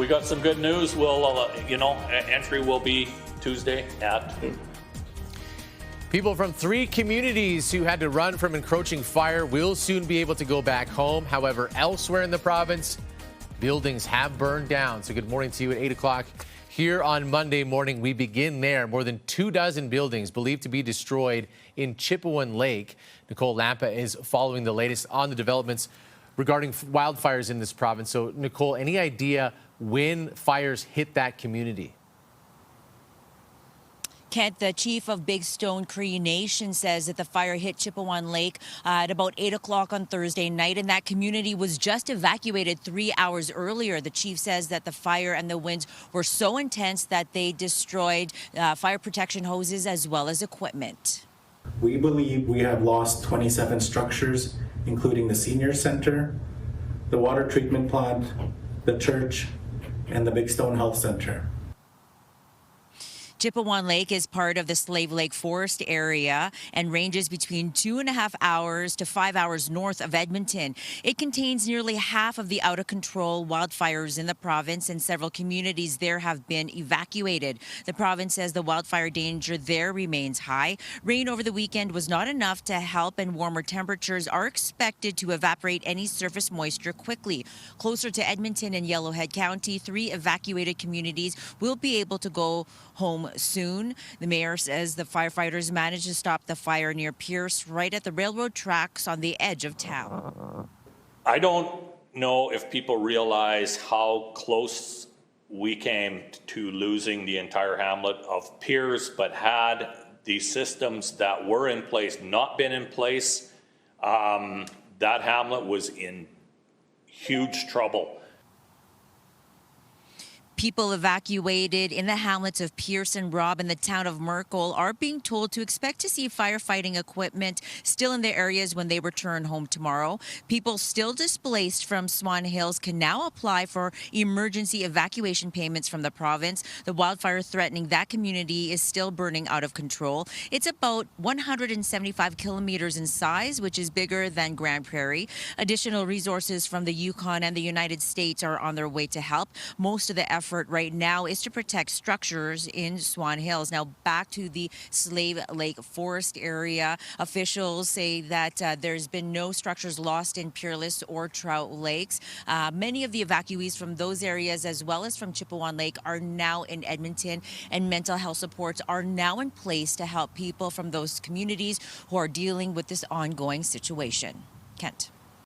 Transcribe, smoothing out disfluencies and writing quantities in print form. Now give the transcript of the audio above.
we got some good news. We'll, entry will be Tuesday at. People from 3 communities who had to run from encroaching fire will soon be able to go back home. However, elsewhere in the province, buildings have burned down. So good morning to you at 8 o'clock. Here on Monday morning, we begin there. More than 24 buildings believed to be destroyed in Chipewyan Lake. Nicole Lampa is following the latest on the developments regarding wildfires in this province. So, Nicole, any idea when fires hit that community? Kent, the chief of Big Stone Cree Nation, says that the fire hit Chipewyan Lake at about 8 o'clock on Thursday night, and that community was just evacuated 3 hours earlier. The chief says that the fire and the winds were so intense that they destroyed fire protection hoses as well as equipment. We believe we have lost 27 structures, including the senior center, the water treatment plant, the church, and the Big Stone Health Center. Chipewyan Lake is part of the Slave Lake Forest area and ranges between 2.5 hours to 5 hours north of Edmonton. It contains nearly half of the out-of-control wildfires in the province, and several communities there have been evacuated. The province says the wildfire danger there remains high. Rain over the weekend was not enough to help, and warmer temperatures are expected to evaporate any surface moisture quickly. Closer to Edmonton and Yellowhead County, 3 evacuated communities will be able to go home soon. The mayor says the firefighters managed to stop the fire near Pierce, right at the railroad tracks on the edge of town. I don't know if people realize how close we came to losing the entire hamlet of Pierce, but had the systems that were in place not been in place, that hamlet was in huge trouble. People evacuated in the hamlets of Pierce and Robb in the town of Merkel are being told to expect to see firefighting equipment still in their areas when they return home tomorrow. People still displaced from Swan Hills can now apply for emergency evacuation payments from the province. The wildfire threatening that community is still burning out of control. It's about 175 kilometers in size, which is bigger than Grand Prairie. Additional resources from the Yukon and the United States are on their way to help. Most of the effort right now is to protect structures in Swan Hills. Now back to the Slave Lake Forest area. Officials say that there's been no structures lost in Peerless or Trout Lakes. Many of the evacuees from those areas, as well as from Chipewyan Lake, are now in Edmonton, and mental health supports are now in place to help people from those communities who are dealing with this ongoing situation. Kent.